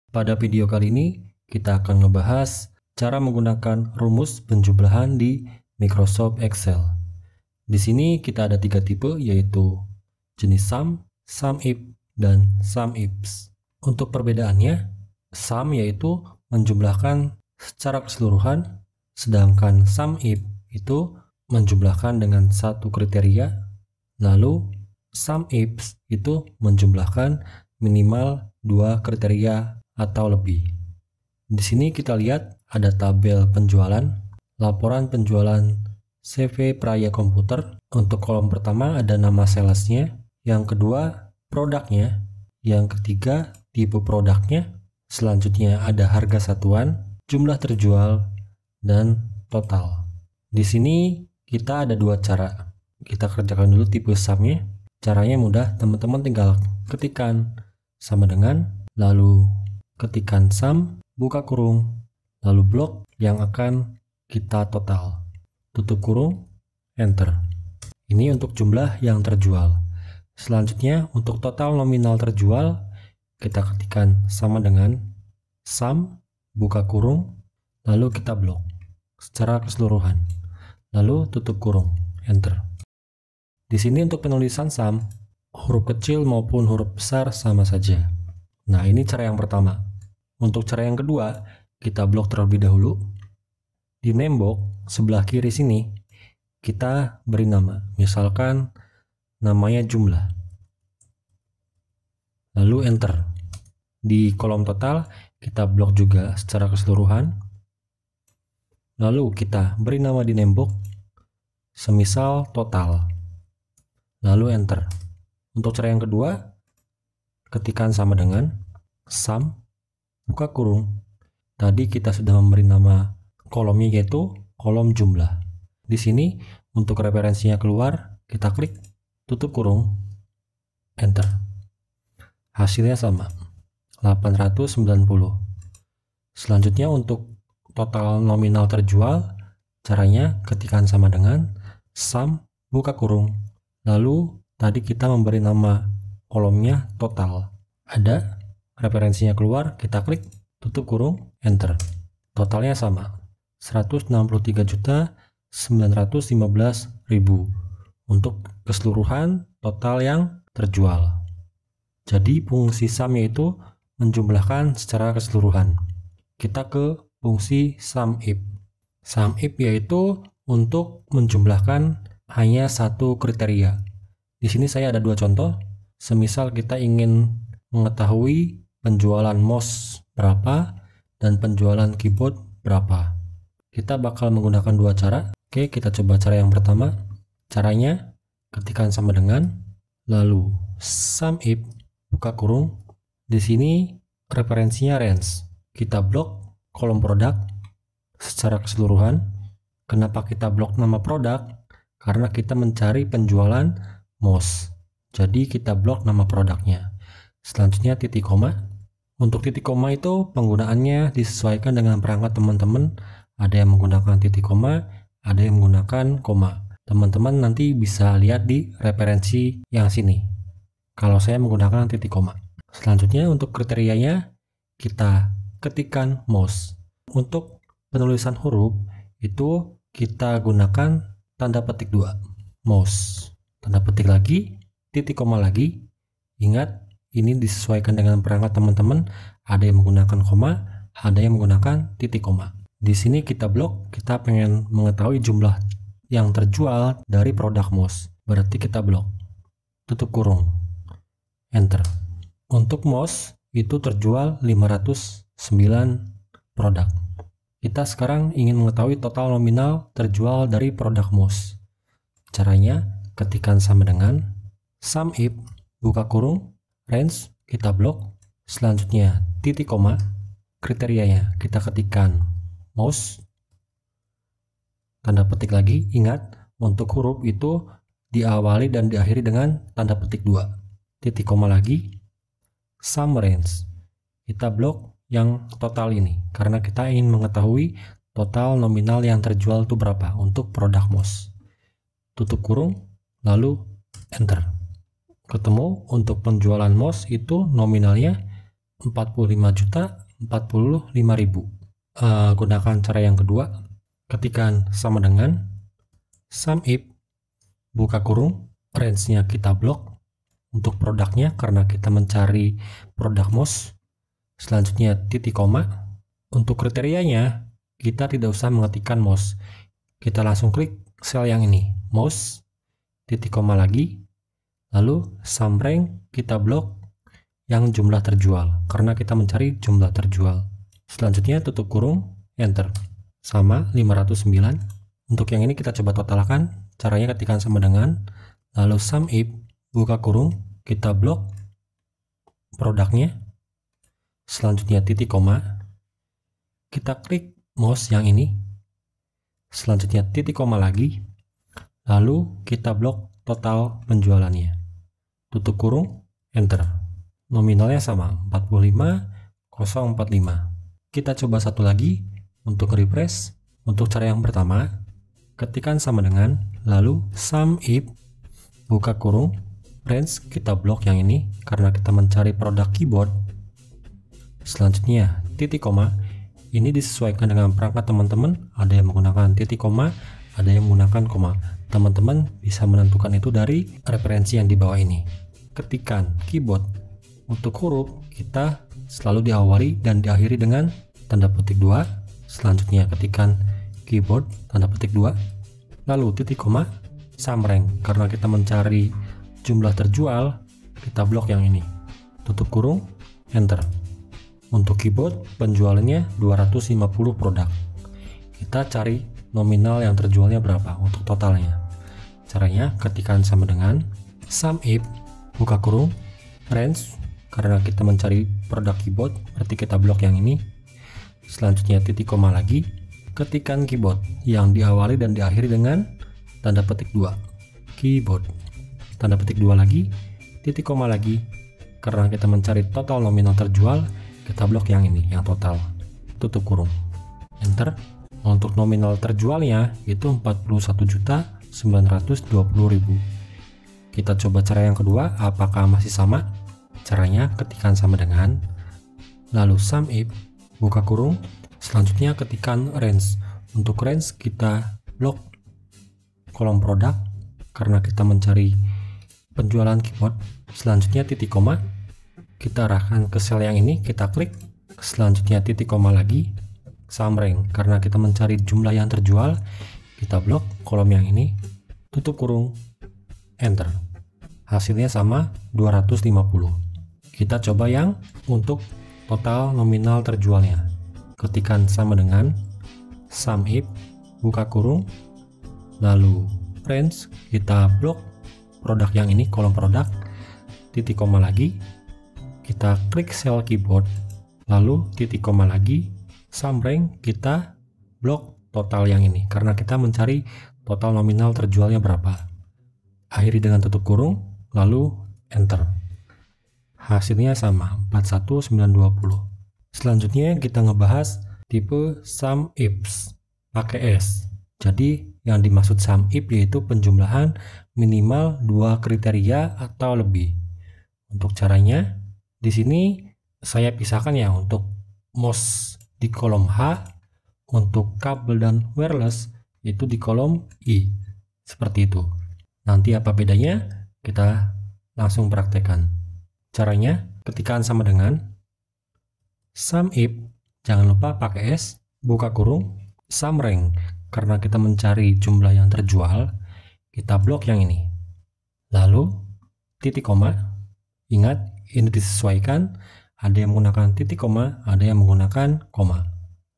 Pada video kali ini kita akan ngebahas cara menggunakan rumus penjumlahan di Microsoft Excel. Di sini kita ada 3 tipe, yaitu jenis sum, SUMIF, dan SUMIFs. Untuk perbedaannya, sum yaitu menjumlahkan secara keseluruhan, sedangkan SUMIF itu menjumlahkan dengan satu kriteria, lalu SUMIFs itu menjumlahkan minimal 2 kriteria atau lebih. Di sini kita lihat ada tabel penjualan, laporan penjualan CV Praya Komputer. Untuk kolom pertama ada nama salesnya, yang kedua produknya, yang ketiga tipe produknya, selanjutnya ada harga satuan, jumlah terjual, dan total. Di sini kita ada 2 cara. Kita kerjakan dulu tipe sumnya. Caranya mudah, teman-teman tinggal ketikkan sama dengan, lalu ketikkan sum, buka kurung, lalu blok yang akan kita total, tutup kurung, enter. Ini untuk jumlah yang terjual. Selanjutnya untuk total nominal terjual, kita ketikkan sama dengan sum, buka kurung, lalu kita blok secara keseluruhan, lalu tutup kurung, enter. Di sini untuk penulisan sum, huruf kecil maupun huruf besar sama saja. Nah, ini cara yang pertama. Untuk cara yang kedua, kita blok terlebih dahulu. Di name box sebelah kiri sini, kita beri nama. Misalkan namanya jumlah. Lalu enter. Di kolom total, kita blok juga secara keseluruhan. Lalu kita beri nama di name box, semisal total. Lalu enter. Untuk cara yang kedua, ketikkan sama dengan sum, buka kurung. Tadi kita sudah memberi nama kolomnya, yaitu kolom jumlah. Di sini untuk referensinya keluar, kita klik, tutup kurung, enter. Hasilnya sama, 890. Selanjutnya untuk total nominal terjual, caranya ketikkan sama dengan sum, buka kurung. Lalu tadi kita memberi nama kolomnya total. Ada referensinya keluar, kita klik, tutup kurung, enter. Totalnya sama, 163.915.000 untuk keseluruhan total yang terjual. Jadi fungsi sum yaitu menjumlahkan secara keseluruhan. Kita ke fungsi SUMIF. SUMIF yaitu untuk menjumlahkan hanya satu kriteria. Di sini saya ada 2 contoh. Semisal kita ingin mengetahui penjualan mouse berapa dan penjualan keyboard berapa. Kita bakal menggunakan 2 cara. Oke, kita coba cara yang pertama. Caranya ketikkan sama dengan, lalu SUMIF, buka kurung. Di sini referensinya range. Kita blok kolom produk secara keseluruhan. Kenapa kita blok nama produk? Karena kita mencari penjualan mouse. Jadi kita blok nama produknya. Selanjutnya titik koma. Untuk titik koma itu penggunaannya disesuaikan dengan perangkat teman-teman. Ada yang menggunakan titik koma, ada yang menggunakan koma. Teman-teman nanti bisa lihat di referensi yang sini. Kalau saya menggunakan titik koma. Selanjutnya untuk kriterianya kita ketikkan mouse. Untuk penulisan huruf itu kita gunakan tanda petik 2. Mouse. Tanda petik lagi, titik koma lagi. Ingat, ini disesuaikan dengan perangkat teman-teman. Ada yang menggunakan koma, ada yang menggunakan titik koma. Di sini kita blok, kita pengen mengetahui jumlah yang terjual dari produk mouse. Berarti kita blok. Tutup kurung. Enter. Untuk mouse itu terjual 509 produk. Kita sekarang ingin mengetahui total nominal terjual dari produk mouse. Caranya ketikkan sama dengan SUMIF, buka kurung, range, kita blok. Selanjutnya titik koma, kriterianya kita ketikkan mouse, tanda petik lagi. Ingat, untuk huruf itu diawali dan diakhiri dengan tanda petik 2. Titik koma lagi, sum range, kita blok yang total ini karena kita ingin mengetahui total nominal yang terjual itu berapa untuk produk mouse. Tutup kurung, lalu enter. Ketemu untuk penjualan mouse itu nominalnya 45.045.000. Gunakan cara yang kedua, ketikkan sama dengan sum if buka kurung, range-nya kita blok untuk produknya karena kita mencari produk mouse. Selanjutnya titik koma. Untuk kriterianya kita tidak usah mengetikkan mouse, kita langsung klik sel yang ini, mouse, titik koma lagi, lalu sum rank kita blok yang jumlah terjual karena kita mencari jumlah terjual. Selanjutnya tutup kurung, enter, sama 509. Untuk yang ini kita coba totalkan. Caranya ketikkan sama dengan, lalu sum if buka kurung, kita blok produknya, selanjutnya titik koma, kita klik mouse yang ini, selanjutnya titik koma lagi, lalu kita blok total penjualannya, tutup kurung, enter. Nominalnya sama 45.045. Kita coba satu lagi untuk refresh. Untuk cara yang pertama, ketikkan sama dengan, lalu sum if buka kurung, range kita blok yang ini karena kita mencari produk keyboard. Selanjutnya titik koma, ini disesuaikan dengan perangkat teman-teman, ada yang menggunakan titik koma, ada yang menggunakan koma. Teman-teman bisa menentukan itu dari referensi yang di bawah ini. Ketikkan keyboard. Untuk huruf kita selalu diawali dan diakhiri dengan tanda petik 2. Selanjutnya ketikkan keyboard tanda petik 2, lalu titik koma, sum rank karena kita mencari jumlah terjual, kita blok yang ini, tutup kurung, enter. Untuk keyboard penjualannya 250 produk. Kita cari nominal yang terjualnya berapa untuk totalnya. Caranya ketikkan sama dengan sum if buka kurung, range karena kita mencari produk keyboard, berarti kita blok yang ini. Selanjutnya titik koma lagi, ketikkan keyboard yang diawali dan diakhiri dengan tanda petik 2, keyboard, tanda petik 2 lagi, titik koma lagi, karena kita mencari total nominal terjual, kita blok yang ini, yang total, tutup kurung, enter. Untuk nominal terjualnya itu 41.920.000. Kita coba cara yang kedua, apakah masih sama? Caranya ketikkan sama dengan, lalu sum if buka kurung, selanjutnya ketikkan range. Untuk range kita blok kolom produk karena kita mencari penjualan keyboard. Selanjutnya titik koma, kita arahkan ke sel yang ini, kita klik. Selanjutnya titik koma lagi, sum rank karena kita mencari jumlah yang terjual, kita blok kolom yang ini, tutup kurung, enter. Hasilnya sama 250. Kita coba yang untuk total nominal terjualnya. Ketikkan sama dengan sum if buka kurung, lalu range kita blok produk yang ini, kolom produk, titik koma lagi, kita klik sel keyboard, lalu titik koma lagi, sum rank kita blok total yang ini karena kita mencari total nominal terjualnya berapa. Akhiri dengan tutup kurung, lalu enter. Hasilnya sama 41.920. Selanjutnya kita ngebahas tipe sum ifs pakai S. Jadi yang dimaksud sum if yaitu penjumlahan minimal 2 kriteria atau lebih. Untuk caranya di sini saya pisahkan ya, untuk mouse di kolom H, untuk kabel dan wireless itu di kolom I. Seperti itu. Nanti apa bedanya? Kita langsung praktekkan. Caranya ketikkan sama dengan sum if, jangan lupa pakai S, buka kurung, sum rank karena kita mencari jumlah yang terjual, kita blok yang ini, lalu titik koma. Ingat ini disesuaikan, ada yang menggunakan titik koma, ada yang menggunakan koma.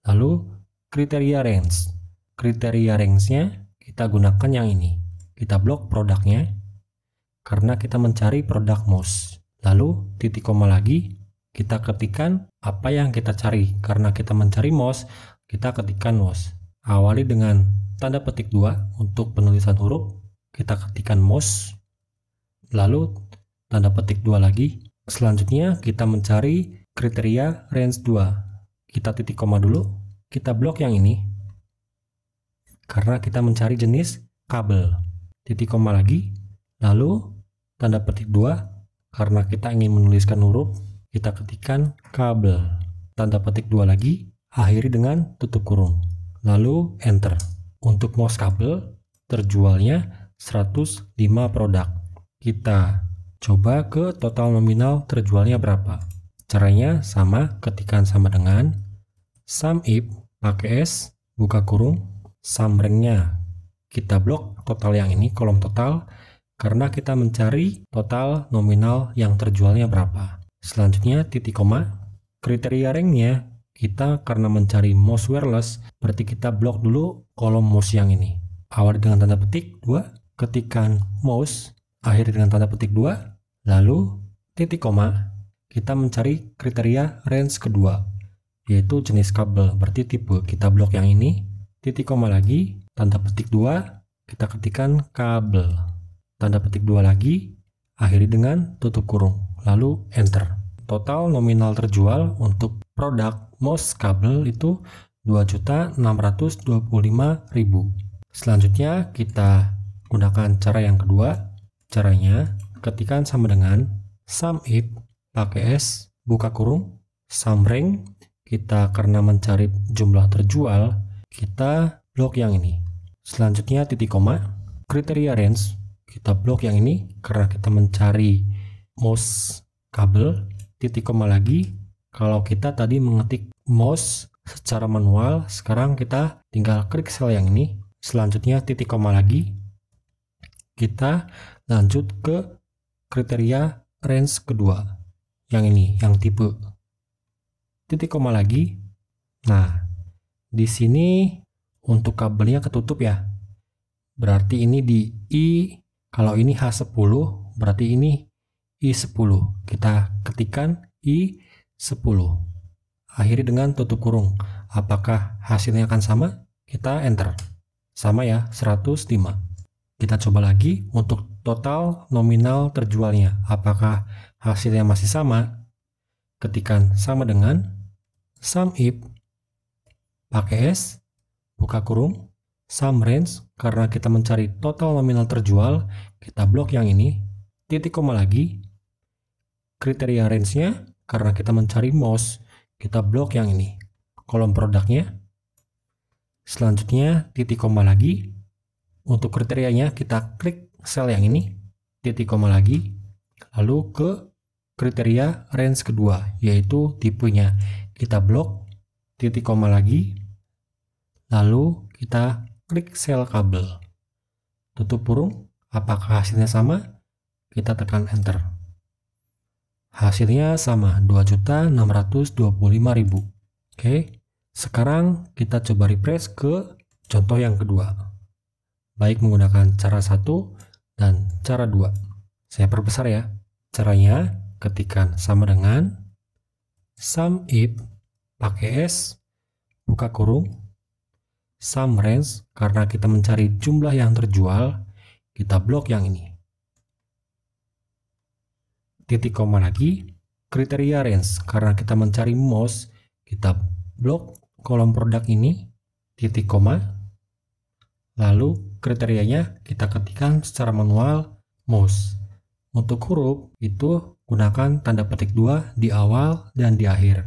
Lalu kriteria range, kriteria range-nya kita gunakan yang ini, kita blok produknya karena kita mencari produk mouse. Lalu titik koma lagi, kita ketikkan apa yang kita cari. Karena kita mencari mouse, kita ketikkan mouse. Awali dengan tanda petik 2 untuk penulisan huruf, kita ketikkan mouse, lalu tanda petik 2 lagi. Selanjutnya kita mencari kriteria range 2, kita titik koma dulu, kita blok yang ini karena kita mencari jenis kabel, titik koma lagi, lalu tanda petik 2 karena kita ingin menuliskan huruf, kita ketikkan kabel. Tanda petik 2 lagi, akhiri dengan tutup kurung. Lalu enter. Untuk mouse kabel, terjualnya 105 produk. Kita coba ke total nominal terjualnya berapa. Caranya sama, ketikkan sama dengan sum if pakai S, buka kurung, sum rank-nya kita blok total yang ini, kolom total, karena kita mencari total nominal yang terjualnya berapa. Selanjutnya titik koma, kriteria rank-nya kita karena mencari mouse wireless, berarti kita blok dulu kolom mouse yang ini. Awali dengan tanda petik 2, ketikkan mouse, akhiri dengan tanda petik 2, lalu titik koma, kita mencari kriteria range kedua, yaitu jenis kabel, berarti tipe, kita blok yang ini, titik koma lagi, tanda petik 2, kita ketikkan kabel, tanda petik 2 lagi, akhiri dengan tutup kurung, lalu enter. Total nominal terjual untuk produk mouse kabel itu 2.625.000. Selanjutnya kita gunakan cara yang kedua. Caranya ketikkan sama dengan sum if pakai S, buka kurung, sum rank, kita karena mencari jumlah terjual, kita blok yang ini. Selanjutnya titik koma, kriteria range, kita blok yang ini karena kita mencari mouse kabel, titik koma lagi. Kalau kita tadi mengetik mouse secara manual, sekarang kita tinggal klik sel yang ini. Selanjutnya titik koma lagi, kita lanjut ke kriteria range kedua, yang ini, yang tipe, titik koma lagi. Nah, di sini untuk kabelnya ketutup ya, berarti ini di I, kalau ini H10 berarti ini I10, kita ketikkan I10, akhiri dengan tutup kurung. Apakah hasilnya akan sama? Kita enter. Sama ya, 105. Kita coba lagi untuk total nominal terjualnya. Apakah hasilnya masih sama? Ketikkan sama dengan sum if pakai S, buka kurung, sum range, karena kita mencari total nominal terjual, kita blok yang ini, titik koma lagi, kriteria range-nya, karena kita mencari mouse, kita blok yang ini, kolom produknya. Selanjutnya titik koma lagi, untuk kriterianya kita klik sel yang ini, titik koma lagi, lalu ke kriteria range kedua, yaitu tipenya, kita blok, titik koma lagi, lalu kita klik sel kabel, tutup kurung. Apakah hasilnya sama? Kita tekan enter. Hasilnya sama, 2.625.000. Oke, sekarang kita coba refresh ke contoh yang kedua, baik menggunakan cara 1 dan cara 2. Saya perbesar ya. Caranya ketikkan sama dengan sum if pakai S, buka kurung, sum range, karena kita mencari jumlah yang terjual, kita blok yang ini, titik koma lagi, kriteria range, karena kita mencari mouse, kita blok kolom produk ini, titik koma, lalu kriterianya kita ketikkan secara manual mouse. Untuk huruf itu gunakan tanda petik 2 di awal dan di akhir.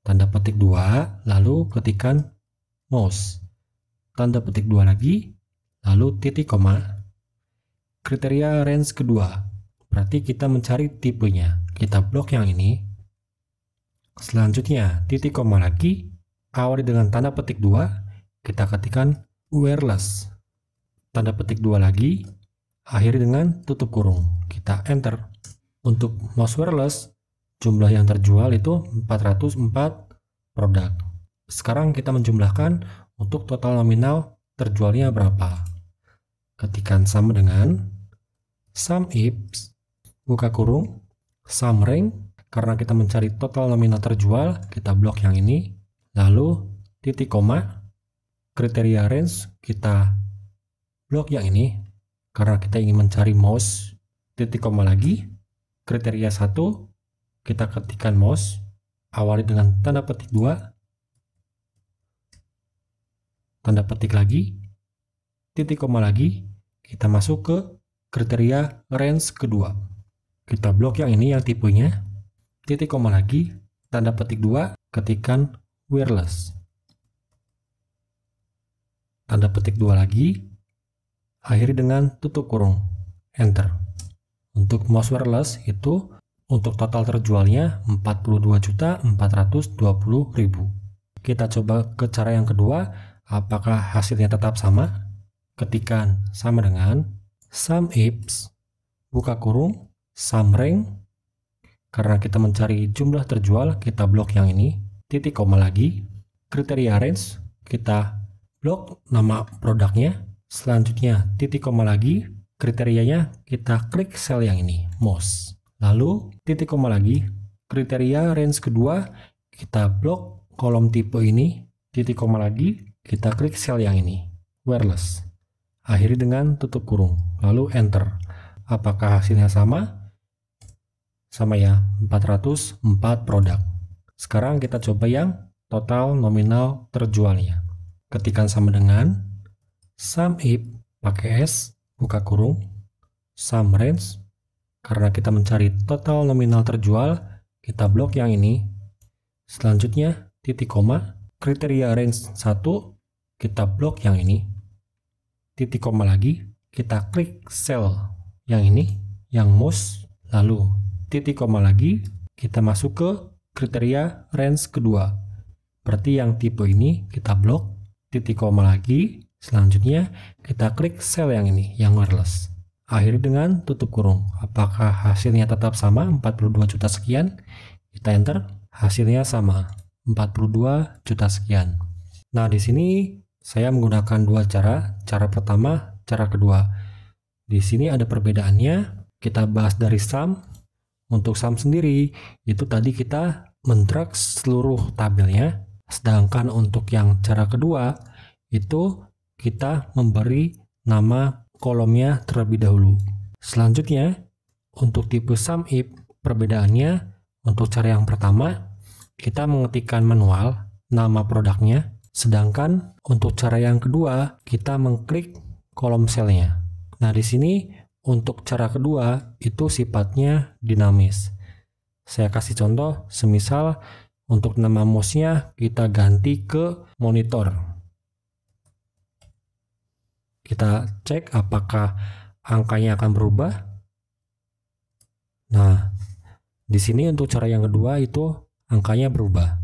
Tanda petik 2, lalu ketikkan mouse, tanda petik 2 lagi, lalu titik koma, kriteria range kedua, berarti kita mencari tipenya, kita blok yang ini. Selanjutnya titik koma lagi, awali dengan tanda petik 2, kita ketikkan wireless, tanda petik 2 lagi, akhiri dengan tutup kurung, kita enter. Untuk mouse wireless, jumlah yang terjual itu 404 produk. Sekarang kita menjumlahkan untuk total nominal terjualnya berapa. Ketikkan sama dengan sum if, buka kurung, sum rank, karena kita mencari total nominal terjual, kita blok yang ini, lalu titik koma, kriteria range, kita blok yang ini, karena kita ingin mencari mouse, titik koma lagi, kriteria 1, kita ketikkan mouse, awali dengan tanda petik 2, tanda petik lagi, titik koma lagi, kita masuk ke kriteria range kedua. Kita blok yang ini yang tipenya, titik koma lagi, tanda petik 2, ketikkan wireless. Tanda petik 2 lagi, akhiri dengan tutup kurung, enter. Untuk mouse wireless itu untuk total terjualnya 42.420.000. Kita coba ke cara yang kedua, apakah hasilnya tetap sama? Ketikkan sama dengan SUMIPS, buka kurung, SUMRANK. Karena kita mencari jumlah terjual, kita blok yang ini, titik koma lagi, kriteria range, kita blok nama produknya, selanjutnya titik koma lagi, kriterianya kita klik sel yang ini, mouse. Lalu titik koma lagi, kriteria range kedua, kita blok kolom tipe ini, titik koma lagi, kita klik sel yang ini, wireless. Akhiri dengan tutup kurung, lalu enter. Apakah hasilnya sama? Sama ya, 404 produk. Sekarang kita coba yang total nominal terjualnya. Ketikkan sama dengan SUMIP pakai S, buka kurung, SUMRANGE. Karena kita mencari total nominal terjual, kita blok yang ini. Selanjutnya titik koma, kriteria range 1, kita blok yang ini. Titik koma lagi, kita klik sel yang ini, yang mouse, lalu titik koma lagi, kita masuk ke kriteria range kedua. Berarti yang tipe ini kita blok, titik koma lagi, selanjutnya kita klik sel yang ini, yang wireless. Akhiri dengan tutup kurung. Apakah hasilnya tetap sama, 42 juta sekian? Kita enter, hasilnya sama, 42 juta sekian. Nah, di sini saya menggunakan dua cara. Cara pertama, cara kedua. Di sini ada perbedaannya. Kita bahas dari SUM. Untuk SUM sendiri, itu tadi kita men-drag seluruh tabelnya. Sedangkan untuk yang cara kedua, itu kita memberi nama kolomnya terlebih dahulu. Selanjutnya, untuk tipe SUMIP, perbedaannya untuk cara yang pertama, kita mengetikkan manual nama produknya. Sedangkan untuk cara yang kedua, kita mengklik kolom selnya. Nah, di sini untuk cara kedua itu sifatnya dinamis. Saya kasih contoh, semisal untuk nama mouse-nya kita ganti ke monitor. Kita cek apakah angkanya akan berubah. Nah, di sini untuk cara yang kedua itu angkanya berubah.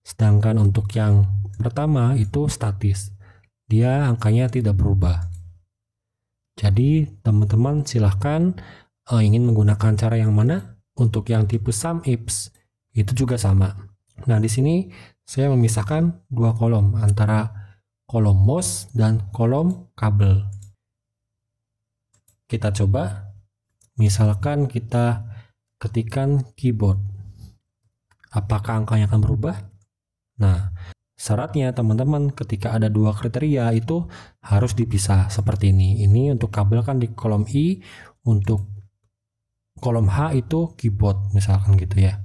Sedangkan untuk yang pertama itu statis. Dia angkanya tidak berubah. Jadi, teman-teman silahkan ingin menggunakan cara yang mana. Untuk yang tipe SUMIPS itu juga sama. Nah, di sini saya memisahkan dua kolom antara kolom mouse dan kolom kabel. Kita coba, misalkan kita ketikkan keyboard. Apakah angkanya akan berubah? Nah, syaratnya teman-teman ketika ada dua kriteria itu harus dipisah seperti ini. Ini untuk kabel kan di kolom I, untuk kolom H itu keyboard misalkan gitu ya.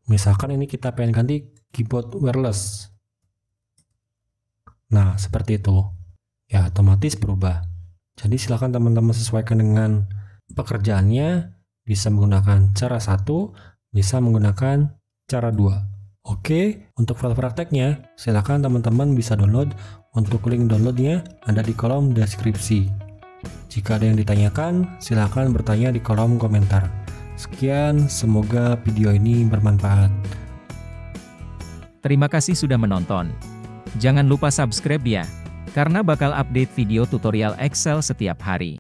Misalkan ini kita pengen ganti keyboard wireless. Nah, seperti itu. Ya, otomatis berubah. Jadi silakan teman-teman sesuaikan dengan pekerjaannya. Bisa menggunakan cara 1, bisa menggunakan cara 2. Oke, untuk file prakteknya, silakan teman-teman bisa download. Untuk link downloadnya ada di kolom deskripsi. Jika ada yang ditanyakan, silakan bertanya di kolom komentar. Sekian, semoga video ini bermanfaat. Terima kasih sudah menonton. Jangan lupa subscribe ya, karena bakal update video tutorial Excel setiap hari.